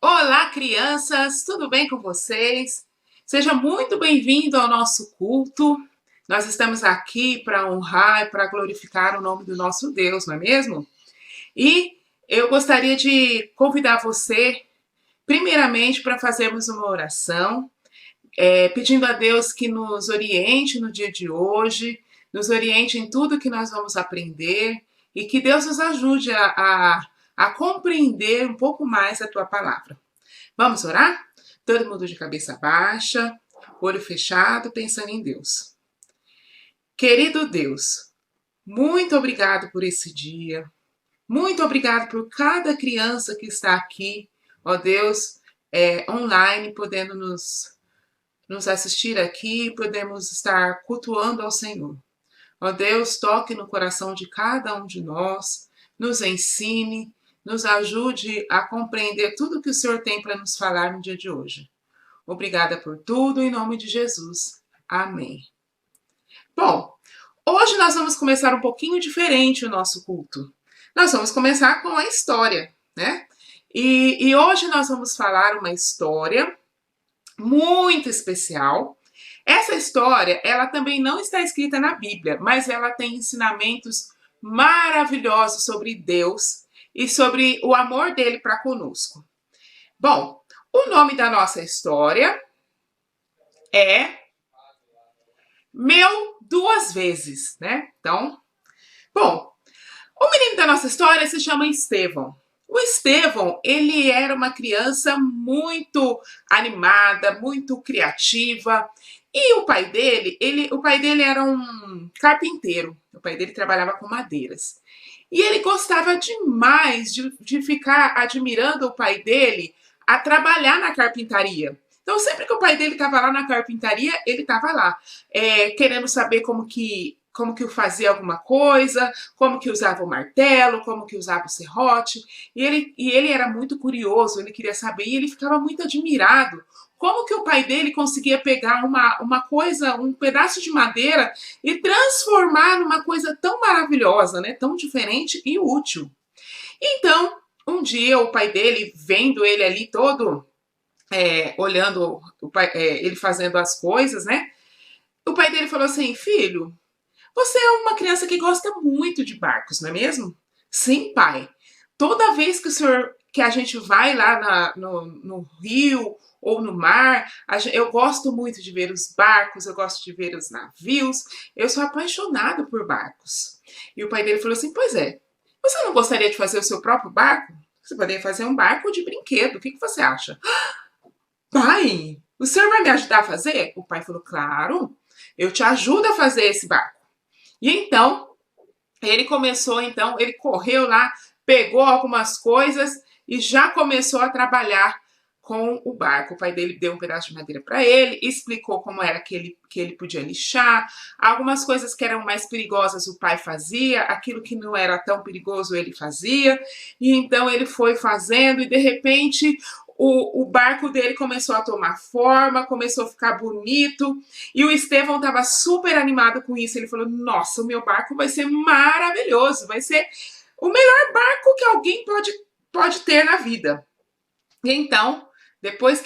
Olá, crianças! Tudo bem com vocês? Seja muito bem-vindo ao nosso culto. Nós estamos aqui para honrar e para glorificar o nome do nosso Deus, não é mesmo? E eu gostaria de convidar você, primeiramente, para fazermos uma oração, pedindo a Deus que nos oriente no dia de hoje, nos oriente em tudo que nós vamos aprender e que Deus nos ajude a compreender um pouco mais a tua palavra. Vamos orar? Todo mundo de cabeça baixa, olho fechado, pensando em Deus. Querido Deus, muito obrigado por esse dia. Muito obrigado por cada criança que está aqui, ó Deus, online, podendo nos assistir aqui, podemos estar cultuando ao Senhor. Ó Deus, toque no coração de cada um de nós, nos ensine, nos ajude a compreender tudo que o Senhor tem para nos falar no dia de hoje. Obrigada por tudo, em nome de Jesus. Amém. Bom, hoje nós vamos começar um pouquinho diferente o nosso culto. Nós vamos começar com a história, né? E hoje nós vamos falar uma história muito especial. Essa história, ela também não está escrita na Bíblia, mas ela tem ensinamentos maravilhosos sobre Deus e sobre o amor dele para conosco. Bom, o nome da nossa história é Meu Duas Vezes, né? Então, bom, o menino da nossa história se chama Estevão. O Estevão, ele era uma criança muito animada, muito criativa. E o pai dele era um carpinteiro. O pai dele trabalhava com madeiras. E ele gostava demais de ficar admirando o pai dele a trabalhar na carpintaria. Então, sempre que o pai dele estava lá na carpintaria, ele estava lá, querendo saber como que fazia alguma coisa, como que usava o martelo, como que usava o serrote. E ele era muito curioso, ele queria saber, e ele ficava muito admirado como que o pai dele conseguia pegar uma coisa, um pedaço de madeira e transformar numa coisa tão maravilhosa, né? Tão diferente e útil. Então, um dia o pai dele, vendo ele ali todo, olhando ele fazendo as coisas, né? O pai dele falou assim: filho, você é uma criança que gosta muito de barcos, não é mesmo? Sim, pai. Toda vez que a gente vai lá no rio ou no mar, eu gosto muito de ver os barcos, eu gosto de ver os navios, eu sou apaixonado por barcos. E o pai dele falou assim: pois é, você não gostaria de fazer o seu próprio barco? Você poderia fazer um barco de brinquedo, o que você acha? Pai, o senhor vai me ajudar a fazer? O pai falou: claro, eu te ajudo a fazer esse barco. E então, ele correu lá, pegou algumas coisas e já começou a trabalhar com o barco. O pai dele deu um pedaço de madeira para ele, explicou como era que ele podia lixar. Algumas coisas que eram mais perigosas o pai fazia, aquilo que não era tão perigoso ele fazia. E então ele foi fazendo e de repente o barco dele começou a tomar forma, começou a ficar bonito, e o Estevão estava super animado com isso. Ele falou: nossa, o meu barco vai ser maravilhoso, vai ser o melhor barco que alguém pode ter na vida. E então, depois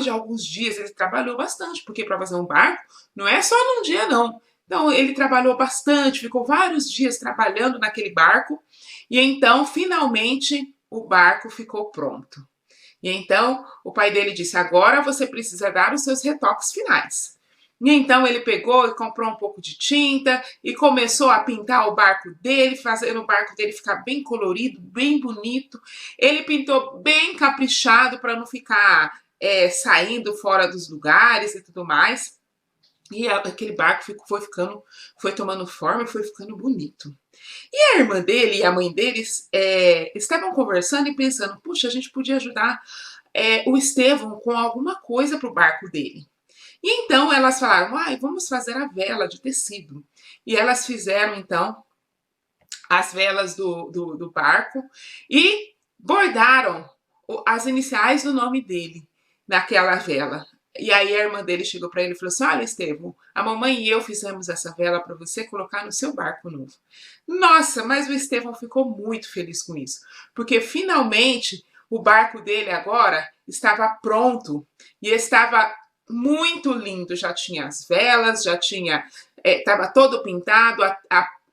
de alguns dias, ele trabalhou bastante, porque para fazer um barco não é só num dia, não. Então, ele trabalhou bastante, ficou vários dias trabalhando naquele barco, e então, finalmente, o barco ficou pronto. E então o pai dele disse: agora você precisa dar os seus retoques finais. E então ele pegou e comprou um pouco de tinta e começou a pintar o barco dele, fazendo o barco dele ficar bem colorido, bem bonito. Ele pintou bem caprichado para não ficar saindo fora dos lugares e tudo mais. E aquele barco foi tomando forma e foi ficando bonito. E a irmã dele e a mãe deles estavam conversando e pensando: puxa, a gente podia ajudar o Estevão com alguma coisa para o barco dele. E então elas falaram: vamos fazer a vela de tecido. E elas fizeram então as velas do barco e bordaram as iniciais do nome dele naquela vela. E aí a irmã dele chegou para ele e falou assim: olha, Estevão, a mamãe e eu fizemos essa vela para você colocar no seu barco novo. Nossa, mas o Estevão ficou muito feliz com isso, porque finalmente o barco dele agora estava pronto e estava muito lindo. Já tinha as velas, já tinha, estava todo pintado,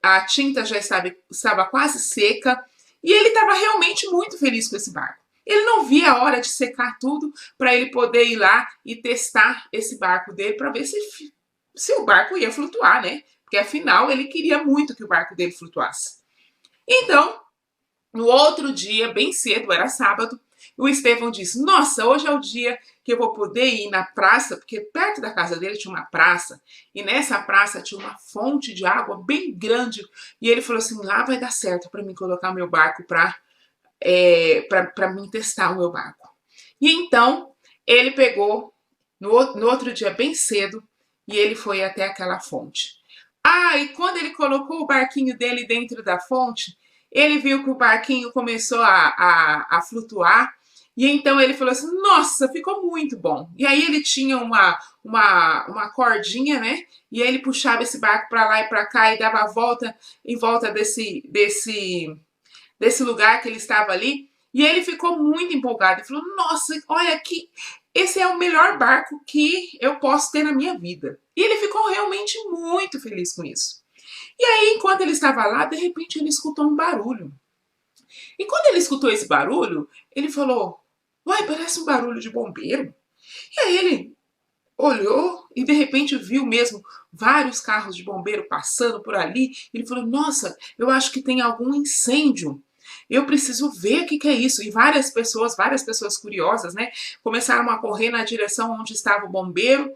a tinta já estava quase seca e ele estava realmente muito feliz com esse barco. Ele não via a hora de secar tudo para ele poder ir lá e testar esse barco dele para ver se o barco ia flutuar, né? Porque afinal ele queria muito que o barco dele flutuasse. Então, no outro dia, bem cedo, era sábado, o Estevão disse: Nossa, hoje é o dia que eu vou poder ir na praça, porque perto da casa dele tinha uma praça, e nessa praça tinha uma fonte de água bem grande. E ele falou assim: Lá vai dar certo para mim colocar meu barco para mim testar o meu barco. E então ele pegou no outro dia, bem cedo, e ele foi até aquela fonte. Ah, e quando ele colocou o barquinho dele dentro da fonte, ele viu que o barquinho começou a flutuar. E então ele falou assim: Nossa, ficou muito bom. E aí ele tinha uma cordinha, né? E ele puxava esse barco para lá e para cá e dava a volta em volta desse lugar que ele estava ali. E ele ficou muito empolgado e falou: Nossa, olha aqui, esse é o melhor barco que eu posso ter na minha vida. E ele ficou realmente muito feliz com isso. E aí, enquanto ele estava lá, de repente ele escutou um barulho. E quando ele escutou esse barulho, ele falou: Uai, parece um barulho de bombeiro. E aí ele olhou e de repente viu mesmo vários carros de bombeiro passando por ali. Ele falou: Nossa, eu acho que tem algum incêndio. Eu preciso ver o que é isso. E várias pessoas curiosas, né, começaram a correr na direção onde estava o bombeiro.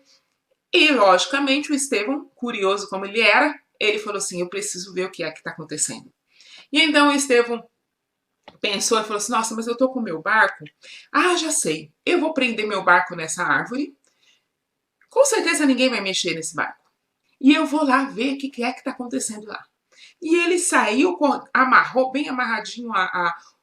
E, logicamente, o Estevão, curioso como ele era, ele falou assim: Eu preciso ver o que é que está acontecendo. E então o Estevão pensou e falou assim: Nossa, mas eu tô com o meu barco. Ah, já sei. Eu vou prender meu barco nessa árvore. Com certeza ninguém vai mexer nesse barco. E eu vou lá ver o que é que está acontecendo lá. E ele saiu, amarrou bem amarradinho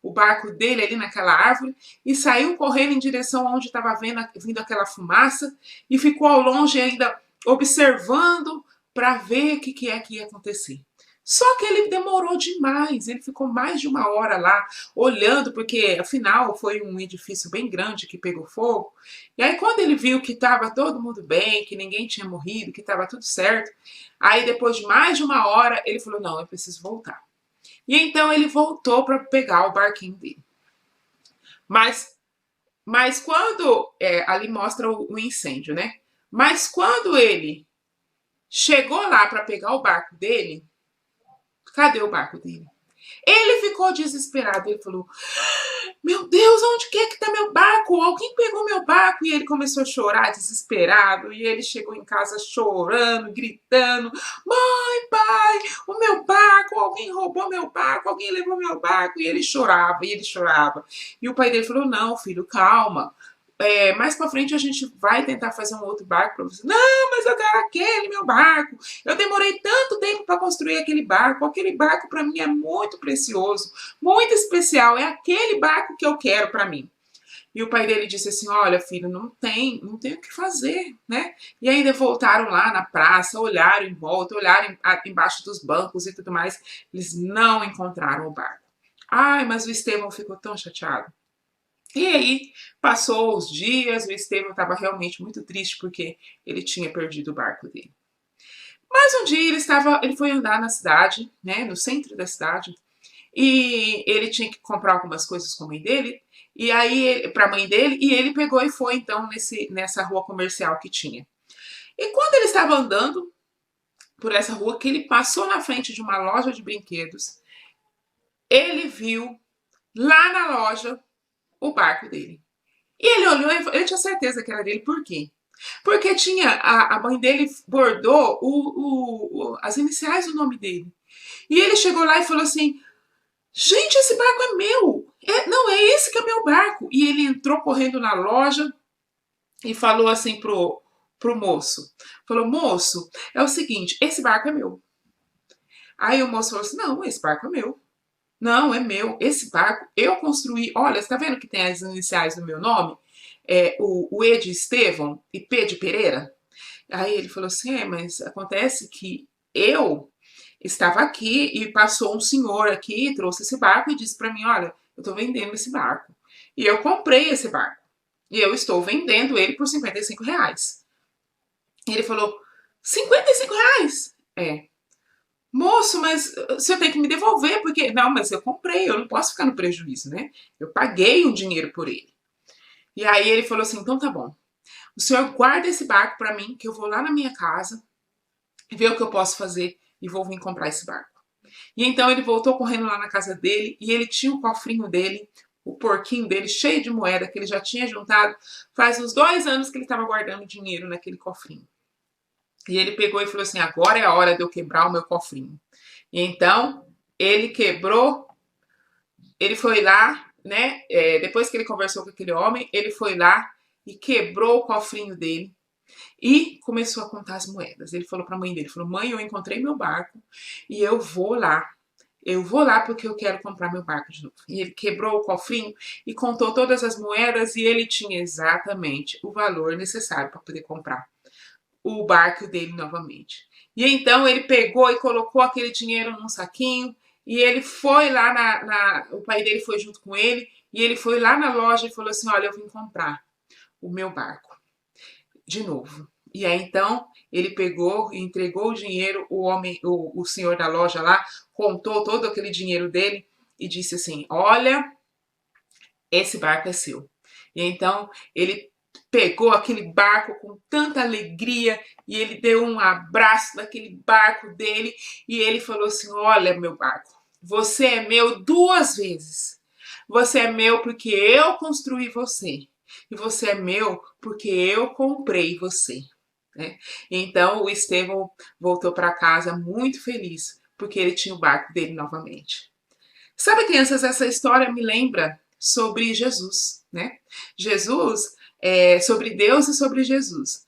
o barco dele ali naquela árvore e saiu correndo em direção aonde estava vindo aquela fumaça e ficou ao longe ainda observando para ver o que é que ia acontecer. Só que ele demorou demais, ele ficou mais de uma hora lá olhando, porque afinal foi um edifício bem grande que pegou fogo. E aí, quando ele viu que estava todo mundo bem, que ninguém tinha morrido, que estava tudo certo, aí depois de mais de uma hora, ele falou: Não, eu preciso voltar. E então ele voltou para pegar o barquinho dele. Mas, mas quando. Ali mostra o incêndio, né? Mas quando ele chegou lá para pegar o barco dele, cadê o barco dele? Ele ficou desesperado. Ele falou: Meu Deus, onde que é que tá meu barco? Alguém pegou meu barco. E ele começou a chorar, desesperado. E ele chegou em casa chorando, gritando: Mãe, pai, o meu barco, alguém roubou meu barco, alguém levou meu barco. E ele chorava, e ele chorava. E o pai dele falou: Não, filho, calma. Mais pra frente a gente vai tentar fazer um outro barco pra você. Não, mas eu quero aquele meu barco. Eu demorei tanto tempo para construir aquele barco. Aquele barco para mim é muito precioso, muito especial. É aquele barco que eu quero para mim. E o pai dele disse assim: Olha, filho, não tem o que fazer, né? E ainda voltaram lá na praça, olharam em volta, olharam embaixo dos bancos e tudo mais. Eles não encontraram o barco. Ai, mas o Estevão ficou tão chateado. E aí, passou os dias, o Estevão estava realmente muito triste porque ele tinha perdido o barco dele. Mas um dia ele foi andar na cidade, né, no centro da cidade, e ele tinha que comprar algumas coisas com a mãe dele, e aí para a mãe dele, e ele pegou e foi então nessa rua comercial que tinha. E quando ele estava andando por essa rua, que ele passou na frente de uma loja de brinquedos, ele viu lá na loja o barco dele. E ele olhou e ele tinha certeza que era dele. Por quê? Porque tinha a mãe dele bordou as iniciais do nome dele. E ele chegou lá e falou assim: Gente, esse barco é meu. Não, é esse que é meu barco. E ele entrou correndo na loja e falou assim pro moço. Falou: Moço, é o seguinte, esse barco é meu. Aí o moço falou assim: Não, esse barco é meu. Não, é meu. Esse barco eu construí. Olha, você tá vendo que tem as iniciais do meu nome? O E de Estevão e P de Pereira. Aí ele falou assim: mas acontece que eu estava aqui e passou um senhor aqui, trouxe esse barco e disse para mim: Olha, eu estou vendendo esse barco. E eu comprei esse barco. E eu estou vendendo ele por R$ 55. E ele falou, R$ 55? É. Moço, mas você tem que me devolver, porque... Não, mas eu comprei, eu não posso ficar no prejuízo, né? Eu paguei um dinheiro por ele. E aí ele falou assim, então tá bom. O senhor guarda esse barco para mim, que eu vou lá na minha casa, ver o que eu posso fazer e vou vir comprar esse barco. E então ele voltou correndo lá na casa dele e ele tinha o cofrinho dele, o porquinho dele cheio de moeda que ele já tinha juntado. Faz uns 2 anos que ele estava guardando dinheiro naquele cofrinho. E ele pegou e falou assim, agora é a hora de eu quebrar o meu cofrinho. E então ele quebrou, ele foi lá, né? Depois que ele conversou com aquele homem, ele foi lá e quebrou o cofrinho dele e começou a contar as moedas. Ele falou para a mãe dele, falou, mãe, eu encontrei meu barco e eu vou lá. Eu vou lá porque eu quero comprar meu barco de novo. E ele quebrou o cofrinho e contou todas as moedas e ele tinha exatamente o valor necessário para poder comprar o barco dele novamente. E então ele pegou e colocou aquele dinheiro num saquinho e ele foi lá o pai dele foi junto com ele e ele foi lá na loja e falou assim, olha, eu vim comprar o meu barco de novo. E aí então ele pegou e entregou o dinheiro, o senhor da loja lá contou todo aquele dinheiro dele e disse assim, olha, esse barco é seu. E então ele pegou aquele barco com tanta alegria e ele deu um abraço naquele barco dele e ele falou assim, olha meu barco, você é meu 2 vezes. Você é meu porque eu construí você. E você é meu porque eu comprei você. Né? Então o Estevão voltou para casa muito feliz porque ele tinha o barco dele novamente. Sabe, crianças, essa história me lembra sobre Jesus, né? Jesus, sobre Deus e sobre Jesus.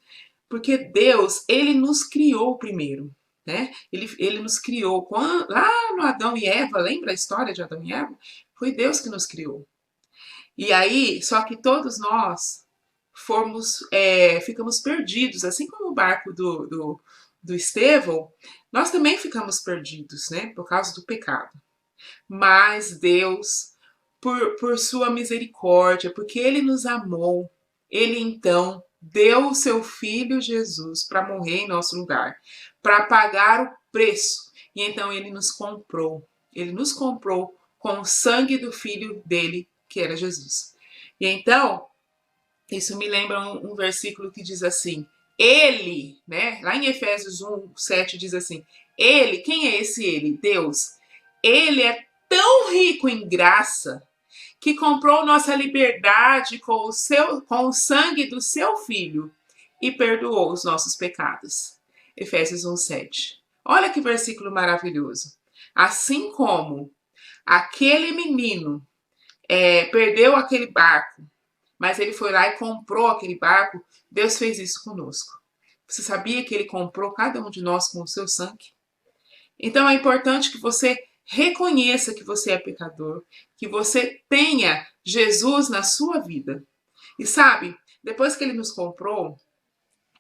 Porque Deus, ele nos criou primeiro, né? Ele nos criou lá no Adão e Eva, lembra a história de Adão e Eva? Foi Deus que nos criou. E aí, só que todos nós ficamos perdidos, assim como o barco do Estevão, nós também ficamos perdidos, né? Por causa do pecado. Mas Deus, por sua misericórdia, porque Ele nos amou, Ele então deu o seu Filho Jesus para morrer em nosso lugar, para pagar o preço. E então Ele nos comprou. Ele nos comprou com o sangue do Filho dele, que era Jesus. E então, isso me lembra um versículo que diz assim, Ele, né? Lá em Efésios 1:7 diz assim, Ele, quem é esse Ele? Deus. Ele é tão rico em graça que comprou nossa liberdade com o sangue do seu Filho e perdoou os nossos pecados. Efésios 1:7. Olha que versículo maravilhoso. Assim como aquele menino perdeu aquele barco, mas ele foi lá e comprou aquele barco, Deus fez isso conosco. Você sabia que ele comprou cada um de nós com o seu sangue? Então é importante que você reconheça que você é pecador, que você tenha Jesus na sua vida. E sabe, depois que ele nos comprou,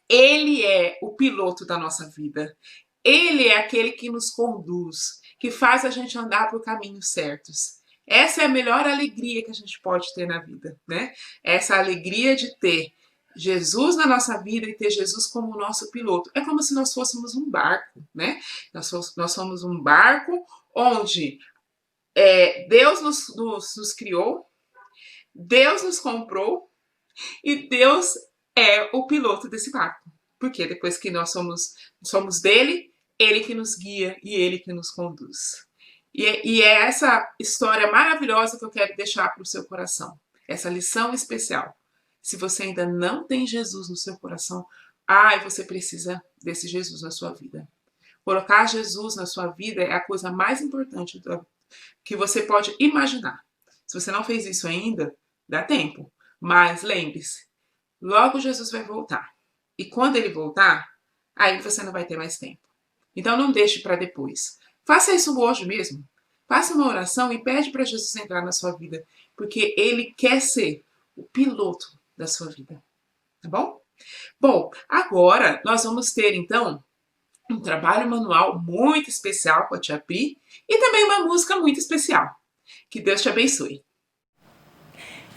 ele é o piloto da nossa vida. Ele é aquele que nos conduz, que faz a gente andar por caminhos certos. Essa é a melhor alegria que a gente pode ter na vida, né? Essa alegria de ter Jesus na nossa vida e ter Jesus como nosso piloto. É como se nós fôssemos um barco, né? Nós somos um barco onde Deus nos criou, Deus nos comprou e Deus é o piloto desse barco. Porque depois que nós somos dele, ele que nos guia e ele que nos conduz. E é essa história maravilhosa que eu quero deixar para o seu coração. Essa lição especial. Se você ainda não tem Jesus no seu coração, você precisa desse Jesus na sua vida. Colocar Jesus na sua vida é a coisa mais importante que você pode imaginar. Se você não fez isso ainda, dá tempo. Mas lembre-se, logo Jesus vai voltar. E quando ele voltar, aí você não vai ter mais tempo. Então não deixe para depois. Faça isso hoje mesmo. Faça uma oração e pede para Jesus entrar na sua vida, porque ele quer ser o piloto da sua vida. Tá bom? Bom, agora nós vamos ter então um trabalho manual muito especial com a Tia Pri e também uma música muito especial. Que Deus te abençoe.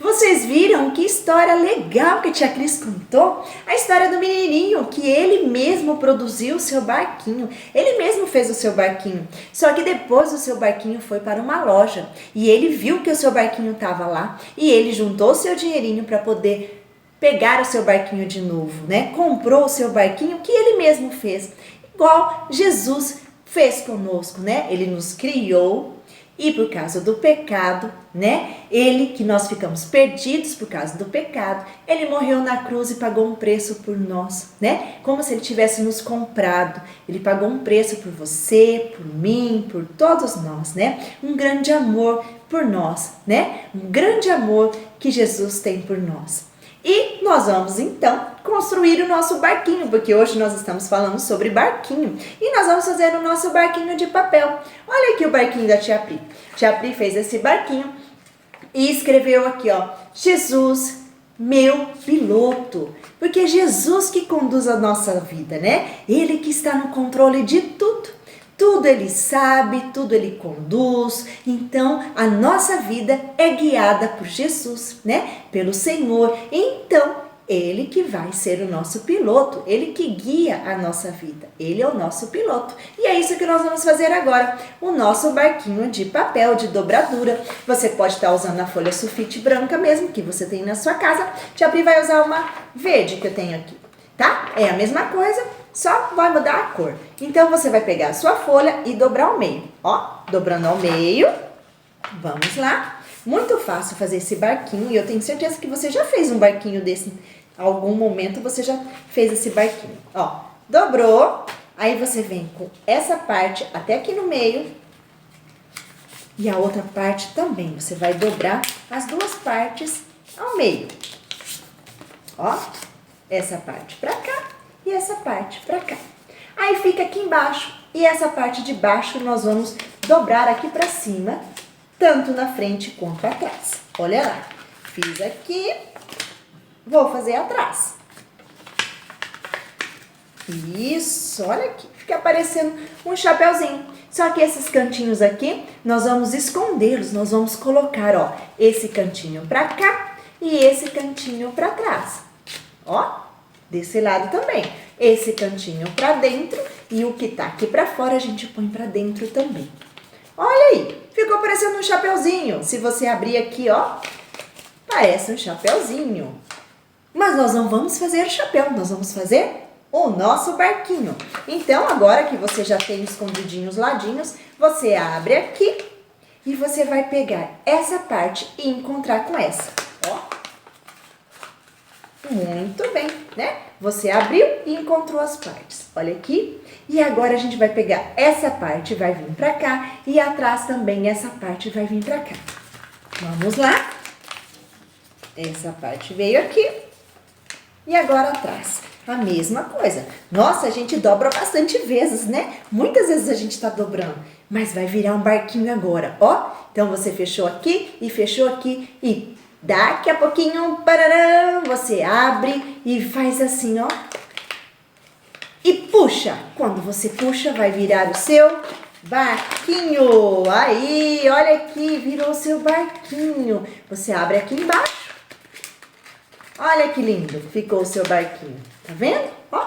Vocês viram que história legal que a tia Cris contou? A história do menininho, que ele mesmo produziu o seu barquinho. Ele mesmo fez o seu barquinho. Só que depois o seu barquinho foi para uma loja. E ele viu que o seu barquinho estava lá. E ele juntou o seu dinheirinho para poder pegar o seu barquinho de novo, né? Comprou o seu barquinho que ele mesmo fez. Igual Jesus fez conosco, né? Ele nos criou. E por causa do pecado, né? Ele, que nós ficamos perdidos por causa do pecado, ele morreu na cruz e pagou um preço por nós, né? Como se ele tivesse nos comprado. Ele pagou um preço por você, por mim, por todos nós, né? Um grande amor por nós, né? Um grande amor que Jesus tem por nós. E nós vamos então construir o nosso barquinho, porque hoje nós estamos falando sobre barquinho. E nós vamos fazer o nosso barquinho de papel. Olha aqui o barquinho da tia Pri. Tia Pri fez esse barquinho e escreveu aqui, ó, Jesus, meu piloto. Porque é Jesus que conduz a nossa vida, né? Ele que está no controle de tudo. Tudo ele sabe, tudo ele conduz. Então, a nossa vida é guiada por Jesus, né? Pelo Senhor. Então, ele que vai ser o nosso piloto, ele que guia a nossa vida. Ele é o nosso piloto. E é isso que nós vamos fazer agora. O nosso barquinho de papel, de dobradura. Você pode estar usando a folha sulfite branca mesmo, que você tem na sua casa. Tia Pri vai usar uma verde que eu tenho aqui, tá? É a mesma coisa. Só vai mudar a cor. Então, você vai pegar a sua folha e dobrar ao meio. Ó, dobrando ao meio. Vamos lá. Muito fácil fazer esse barquinho. E eu tenho certeza que você já fez um barquinho desse. Em algum momento você já fez esse barquinho. Ó, dobrou. Aí você vem com essa parte até aqui no meio. E a outra parte também. Você vai dobrar as duas partes ao meio. Ó, essa parte pra cá. E essa parte pra cá. Aí fica aqui embaixo. E essa parte de baixo nós vamos dobrar aqui pra cima, tanto na frente quanto atrás. Olha lá. Fiz aqui. Vou fazer atrás. Isso, olha aqui. Fica parecendo um chapeuzinho. Só que esses cantinhos aqui, nós vamos escondê-los. Nós vamos colocar, ó, esse cantinho pra cá e esse cantinho pra trás. Ó. Desse lado também. Esse cantinho pra dentro e o que tá aqui pra fora a gente põe pra dentro também. Olha aí, ficou parecendo um chapeuzinho. Se você abrir aqui, ó, parece um chapeuzinho. Mas nós não vamos fazer chapéu, nós vamos fazer o nosso barquinho. Então, agora que você já tem escondidinho os ladinhos, você abre aqui e você vai pegar essa parte e encontrar com essa, ó. Muito bem, né? Você abriu e encontrou as partes. Olha aqui. E agora a gente vai pegar essa parte, vai vir pra cá. E atrás também essa parte vai vir pra cá. Vamos lá. Essa parte veio aqui. E agora atrás. A mesma coisa. Nossa, a gente dobra bastante vezes, né? Muitas vezes a gente tá dobrando. Mas vai virar um barquinho agora, ó. Então você fechou aqui e fechou aqui e... daqui a pouquinho, pararam, você abre e faz assim, ó. E puxa. Quando você puxa, vai virar o seu barquinho. Aí, olha aqui, virou o seu barquinho. Você abre aqui embaixo. Olha que lindo, ficou o seu barquinho. Tá vendo? Ó,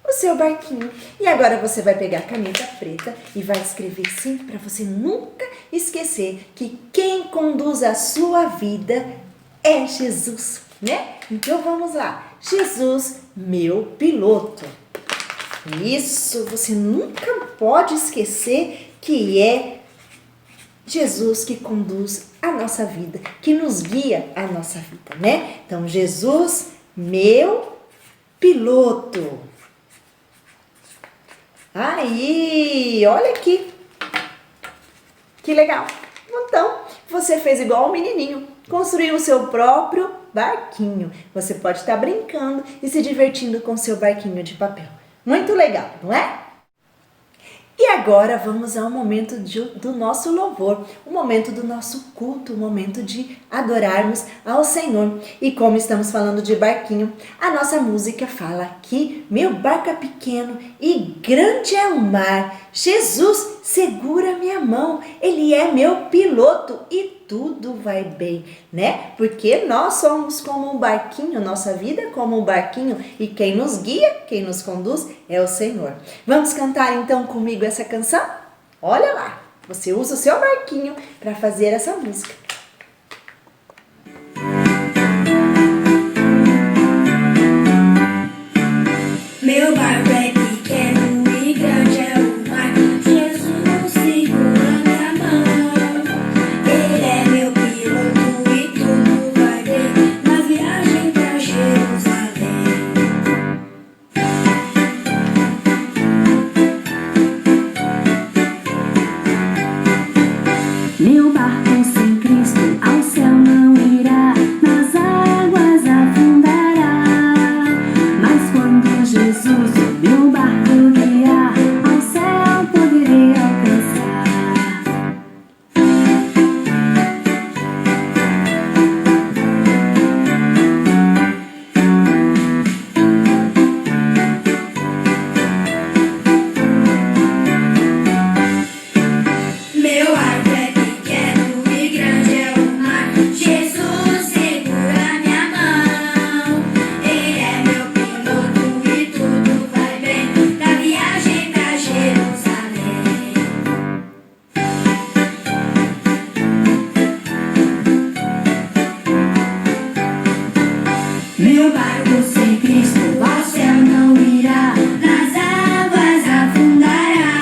o seu barquinho. E agora você vai pegar a caneta preta e vai escrever sim, para você nunca esquecer que quem conduz a sua vida é Jesus, né? Então vamos lá. Jesus, meu piloto. Isso, você nunca pode esquecer que é Jesus que conduz a nossa vida, que nos guia a nossa vida, né? Então, Jesus, meu piloto. Aí, olha aqui. Que legal. Então, você fez igual o menininho, construiu o seu próprio barquinho. Você pode estar brincando e se divertindo com o seu barquinho de papel. Muito legal, não é? E agora vamos ao momento do nosso louvor, o momento do nosso culto, o momento de adorarmos ao Senhor. E como estamos falando de barquinho, a nossa música fala que meu barco é pequeno e grande é o mar. Jesus, segura a minha mão, Ele é meu piloto e tudo vai bem, né? Porque nós somos como um barquinho, nossa vida é como um barquinho e quem nos guia, quem nos conduz é o Senhor. Vamos cantar então comigo essa canção? Olha lá, você usa o seu barquinho para fazer essa música. Meu barco é pequeno e grande é o mar. Jesus segura minha mão. Ele é meu piloto e tudo vai bem na viagem pra Jerusalém. Meu barco sem Cristo ao céu não irá, nas águas afundará. Mas quando Jesus o meu barco guiar, ao céu poderei alcançar. Meu arco é pequeno e grande é o mar. Jesus segura minha mão. Ele é meu piloto e tudo vai bem na viagem pra Jerusalém. Meu barco sem Cristo ao céu não irá, nas águas afundará.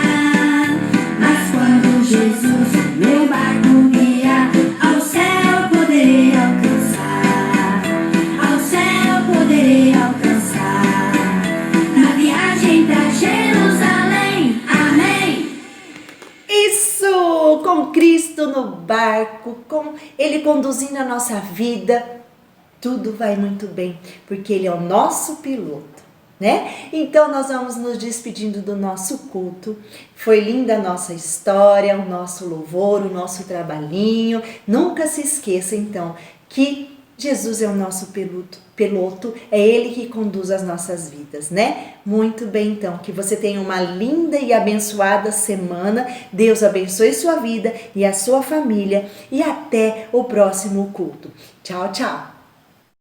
Mas quando Jesus o meu barco guiar, ao céu poderei alcançar. Ao céu poderei alcançar. Na viagem pra Jerusalém. Amém. Isso! Com Cristo no barco, com Ele conduzindo a nossa vida, tudo vai muito bem, porque Ele é o nosso piloto, né? Então nós vamos nos despedindo do nosso culto. Foi linda a nossa história, o nosso louvor, o nosso trabalhinho. Nunca se esqueça então que Jesus é o nosso piloto, é Ele que conduz as nossas vidas, né? Muito bem então, que você tenha uma linda e abençoada semana. Deus abençoe sua vida e a sua família e até o próximo culto. Tchau, tchau!